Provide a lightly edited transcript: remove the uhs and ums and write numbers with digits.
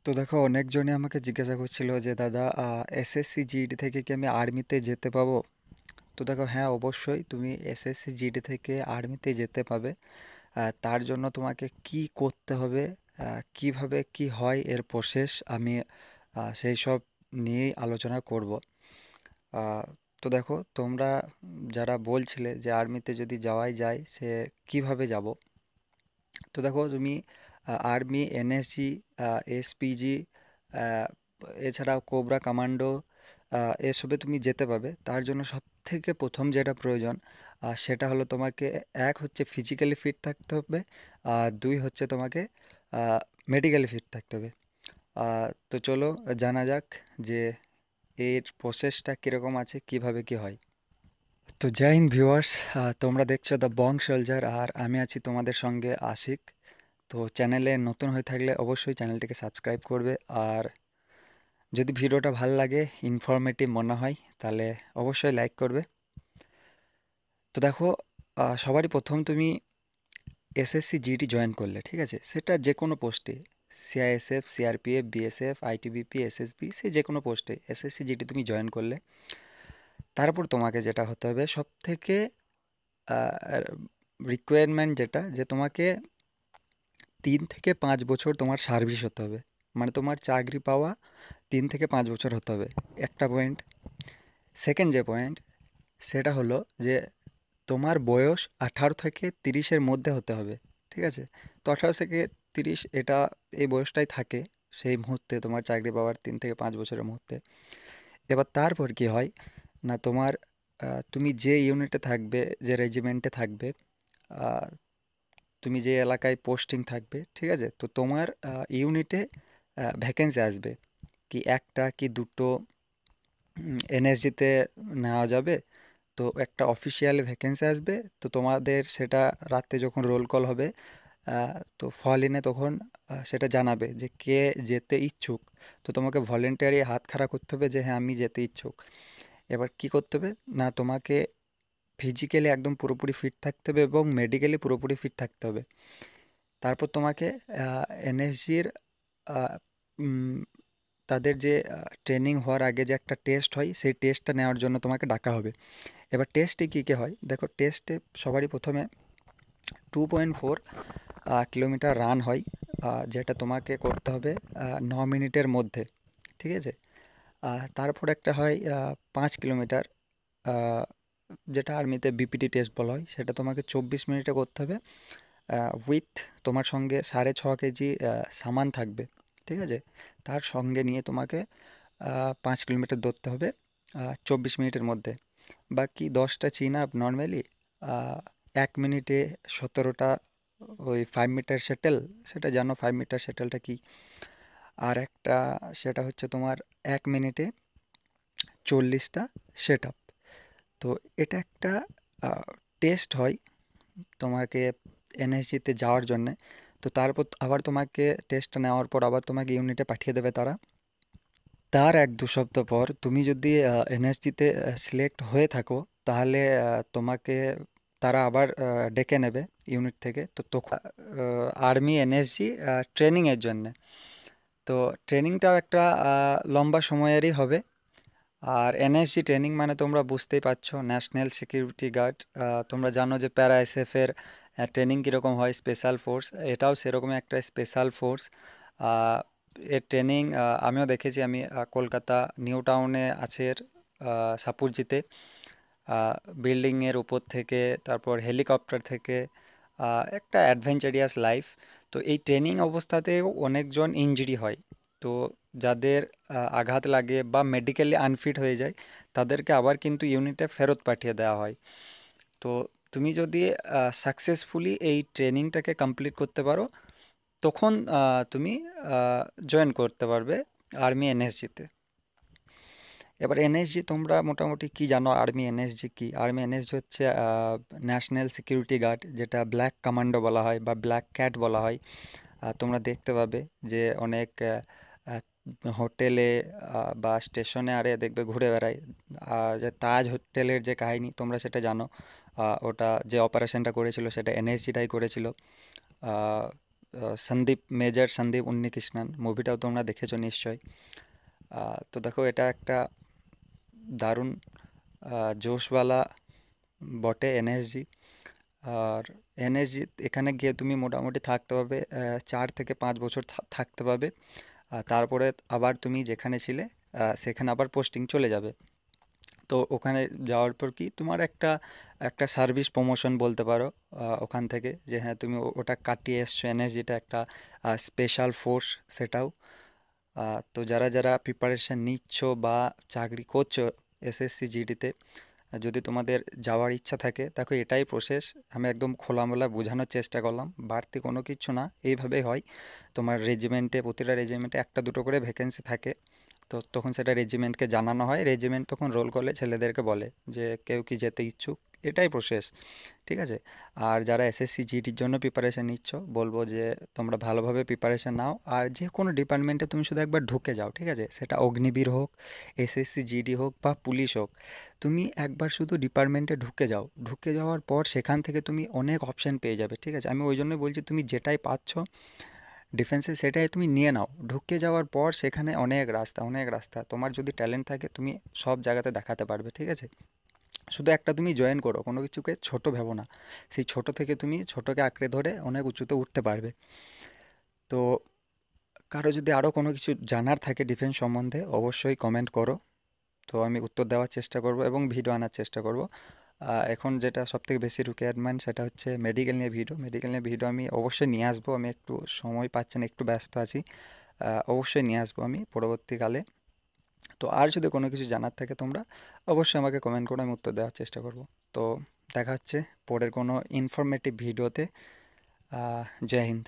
তো দেখো, অনেকজনই আমাকে জিজ্ঞাসা করছিল যে দাদা, এসএসসি জিডি থেকে কি আমি আর্মিতে যেতে পাবো? তো দেখো, হ্যাঁ অবশ্যই তুমি এসএসসি জিডি থেকে আর্মিতে যেতে পাবে। তার জন্য তোমাকে কি করতে হবে, কিভাবে কি হয় এর প্রসেস, আমি সেই সব নিয়েই আলোচনা করব। আহ, তো দেখো, তোমরা যারা বলছিলে যে আর্মিতে যদি যাওয়াই যায় সে কিভাবে যাব, তো দেখো তুমি আর্মি, এনএসজি, এসপিজি, এছাড়াও কোবরা কমান্ডো, এসবে তুমি যেতে পারবে। তার জন্য সব থেকে প্রথম যেটা প্রয়োজন, সেটা হলো তোমাকে, এক হচ্ছে ফিজিক্যালি ফিট থাকতে হবে, আর দুই হচ্ছে তোমাকে মেডিকেলি ফিট থাকতে হবে। তো চলো জানা যাক যে এর প্রসেসটা কীরকম আছে, কিভাবে কি হয়। তো জয় হিন্দ ভিউয়ার্স, তোমরা দেখছো দ্য বং সোলজার, আর আমি আছি তোমাদের সঙ্গে আশিক। তো চ্যানেলে নতুন হয়ে থাকলে অবশ্যই চ্যানেলটিকে সাবস্ক্রাইব করবে, আর যদি ভিডিওটা ভালো লাগে, ইনফরমেটিভ মনে হয়, তাহলে অবশ্যই লাইক করবে। তো দেখো, সবারই প্রথম তুমি এসএসসি জিডি জয়েন করলে, ঠিক আছে, সেটা যে কোনো পোস্টে, CISF, CRPF, BSF, ITBP, SSB, সে যে কোনো পোস্টে এসএসসি জিডি তুমি জয়েন করলে, তারপর তোমাকে যেটা হতে হবে সব থেকে রিকোয়ারমেন্ট যেটা, যে তোমাকে 3 থেকে 5 বছর তোমার সার্ভিস হতে হবে। মানে তোমার চাকরি পাওয়া 3 থেকে 5 বছর হতে হবে, একটা পয়েন্ট। সেকেন্ড যে পয়েন্ট, সেটা হলো যে তোমার বয়স 18 থেকে 30-এর মধ্যে হতে হবে, ঠিক আছে। তো 18 থেকে 30, এটা এই বয়সটাই থাকে সেই মুহূর্তে তোমার চাকরি পাওয়ার 3 থেকে 5 বছরের মুহূর্তে। এবার তারপর কি হয় না, তোমার তুমি যে ইউনিটে থাকবে, যে রেজিমেন্টে থাকবে, আহ, তুমি যে এলাকায় পোস্টিং থাকবে, ঠিক আছে, তো তোমার ইউনিটে ভ্যাকেন্সি আসবে, কি একটা কি দুটো এনএসজিতে নেওয়া যাবে। তো একটা অফিসিয়াল ভ্যাকেন্সি আসবে, তো তোমাদের সেটা রাতে যখন রোল কল হবে, তো ফল ইনে তখন সেটা জানাবে যে কে যেতে ইচ্ছুক। তো তোমাকে ভলেন্টারি হাত খাড়া করতে হবে যে হ্যাঁ আমি যেতে ইচ্ছুক। এবার কি করতে হবে না, তোমাকে ফিজিক্যালি একদম পুরোপুরি ফিট থাকতে হবে এবং মেডিকেলি পুরোপুরি ফিট থাকতে হবে। তারপর তোমাকে এনএসজির তাদের যে ট্রেনিং হওয়ার আগে যে একটা টেস্ট হয়, সেই টেস্টটা নেওয়ার জন্য তোমাকে ডাকা হবে। এবার টেস্টে কী কী হয় দেখো, টেস্টে সবারই প্রথমে 2.4 কিলোমিটার রান হয়, যেটা তোমাকে করতে হবে 9 মিনিটের মধ্যে, ঠিক আছে। তারপর একটা হয় 5 কিলোমিটার, আহ, যেটা আর্মিতে বিপিটি টেস্ট বলা হয়, সেটা তোমাকে 24 মিনিটে করতে হবে, উইথ তোমার সঙ্গে 6.5 কেজি সামান থাকবে, ঠিক আছে। তার সঙ্গে নিয়ে তোমাকে 5 কিলোমিটার দৌড়তে হবে 24 মিনিটের মধ্যে। বাকি 10টা চিন আপ নর্মালি 1 মিনিটে 17টা, ওই 5 মিটার সেটেল, সেটা জানো 5 মিটার সেটেলটা কি। আর একটা, সেটা হচ্ছে তোমার 1 মিনিটে 40টা সেট আপ। তো এটা একটা টেস্ট হয় তোমাকে এনএসজিতে যাওয়ার জন্যে। তো তারপর আবার তোমাকে টেস্টটা নেওয়ার পর আবার তোমাকে ইউনিটে পাঠিয়ে দেবে তারা। তার 1-2 সপ্তাহ পর তুমি যদি এনএসজিতে সিলেক্ট হয়ে থাকো, তাহলে তোমাকে তারা আবার ডেকে নেবে ইউনিট থেকে। তো তখন আর্মি এনএসজি ট্রেনিংয়ের জন্যে। তো ট্রেনিংটাও একটা লম্বা সময়েরই হবে। আর এনএসজি ট্রেনিং মানে তোমরা বুঝতেই পারছো, ন্যাশনাল সিকিউরিটি গার্ড। তোমরা জানো যে প্যারা এসএফের ট্রেনিং কীরকম হয়, স্পেশাল ফোর্স, এটাও সেরকমই একটা স্পেশাল ফোর্স। এর ট্রেনিং আমিও দেখেছি। আমি কলকাতা নিউ টাউনে আছে এর সাপুরজিতে, বিল্ডিংয়ের উপর থেকে, তারপর হেলিকপ্টার থেকে, একটা অ্যাডভেঞ্চারিয়াস লাইফ। তো এই ট্রেনিং অবস্থাতেও অনেকজন ইনজুরি হয়। তো যাদের আঘাত লাগে বা মেডিকেলি আনফিট হয়ে যায়, তাদেরকে আবার কিন্তু ইউনিটে ফেরত পাঠিয়ে দেওয়া হয়। তো তুমি যদি সাকসেসফুলি এই ট্রেনিংটাকে কমপ্লিট করতে পারো, তখন তুমি জয়েন করতে পারবে আর্মি এনএসজিতে। এবার এনএসজি তোমরা মোটামুটি কি জানো, আর্মি এনএসজি কি? আর্মি এনএসজি হচ্ছে ন্যাশনাল সিকিউরিটি গার্ড, যেটা ব্ল্যাক কমান্ডো বলা হয় বা ব্ল্যাক ক্যাট বলা হয়। তোমরা দেখতে পাবে যে অনেক হোটেলে বা স্টেশনে আরে দেখবে ঘুরে বেড়ায়। যে তাজ হোটেলের যে কাহিনী তোমরা সেটা জানো, ওটা যে অপারেশনটা করেছিল সেটা এনএসজিটাই করেছিল। সন্দীপ মেজর সন্দীপ উন্নিকৃষ্ণন, মুভিটাও তোমরা দেখেছো নিশ্চয়ই। তো দেখো এটা একটা দারুণ জোশওয়ালা বটে এনএসজি। আর এনএসজি এখানে গিয়ে তুমি মোটামুটি থাকতে পারবে 4 থেকে 5 বছর থাকতে পারবে। আর তারপরে আবার তুমি যেখানে ছিলে সেখানে আবার পোস্টিং চলে যাবে। তো ওখানে যাওয়ার পর কি তোমার একটা একটা সার্ভিস প্রমোশন বলতে পারো ওখান থেকে, যে হ্যাঁ তুমি ওটা কাটিয়ে এসছো। এনএসজিটা একটা স্পেশাল ফোর্স সেটাও। তো যারা যারা প্রিপারেশন নিচ্ছ বা চাকরি করছো এসএসসি জিডিতে, যদি তোমাদের যাওয়ার ইচ্ছা থাকে, দেখো এটাই প্রসেস। আমি একদম খোলামেলা বোঝানোর চেষ্টা করলাম, বাড়তি কোনো কিছু না, এইভাবেই হয়। তোমার রেজিমেন্টে, প্রতিটা রেজিমেন্টে একটা দুটো করে ভ্যাকেন্সি থাকে। তো তখন সেটা রেজিমেন্টকে জানানো হয়, রেজিমেন্ট তখন রোল করলে ছেলেদেরকে বলে যে কেউ কি যেতে ইচ্ছুক। এটাই প্রসেস, ঠিক আছে। আর যারা এসএসসি জিডির জন্য প্রিপারেশান নিচ্ছ, বলবো যে তোমরা ভালোভাবে প্রিপারেশান নাও। আর যে কোনো ডিপার্টমেন্টে তুমি শুধু একবার ঢুকে যাও, ঠিক আছে, সেটা অগ্নিবীর হোক, এসএসসি জিডি হোক বা পুলিশ হোক। তুমি একবার শুধু ডিপার্টমেন্টে ঢুকে যাও, ঢুকে যাওয়ার পর সেখান থেকে তুমি অনেক অপশন পেয়ে যাবে, ঠিক আছে। আমি ওই জন্যই বলছি তুমি যেটাই পাচ্ছ ডিফেন্সে সেটাই তুমি নিয়ে নাও। ঢুকে যাওয়ার পর সেখানে অনেক রাস্তা, অনেক রাস্তা, তোমার যদি ট্যালেন্ট থাকে তুমি সব জায়গাতে দেখাতে পারবে, ঠিক আছে। শুধু একটা তুমি জয়েন করো, কোনো কিছুকে ছোট ভেবো না। সেই ছোট থেকে তুমি ছোটকে আঁকড়ে ধরে অনেক উঁচুতে উঠতে পারবে। তো কারো যদি আরও কোনো কিছু জানার থাকে ডিফেন্স সম্বন্ধে, অবশ্যই কমেন্ট করো। তো আমি উত্তর দেওয়ার চেষ্টা করব এবং ভিডিও আনার চেষ্টা করব। এখন যেটা সবথেকে বেশি রিকোয়ারমেন্ট সেটা হচ্ছে মেডিকেল নিয়ে ভিডিও। মেডিকেল নিয়ে ভিডিও আমি অবশ্যই নিয়ে আসবো। আমি একটু সময় পাচ্ছি না, একটু ব্যস্ত আছি। অবশ্যই নিয়ে আসবো আমি পরবর্তীকালে। তো আর যদি কোনো কিছু জানার থাকে তোমরা অবশ্যই আমাকে কমেন্ট করো, আমি উত্তর দেওয়ার চেষ্টা করব। তো দেখা হচ্ছে পরের কোনো ইনফরমেটিভ ভিডিওতে। জয় হিন্দ।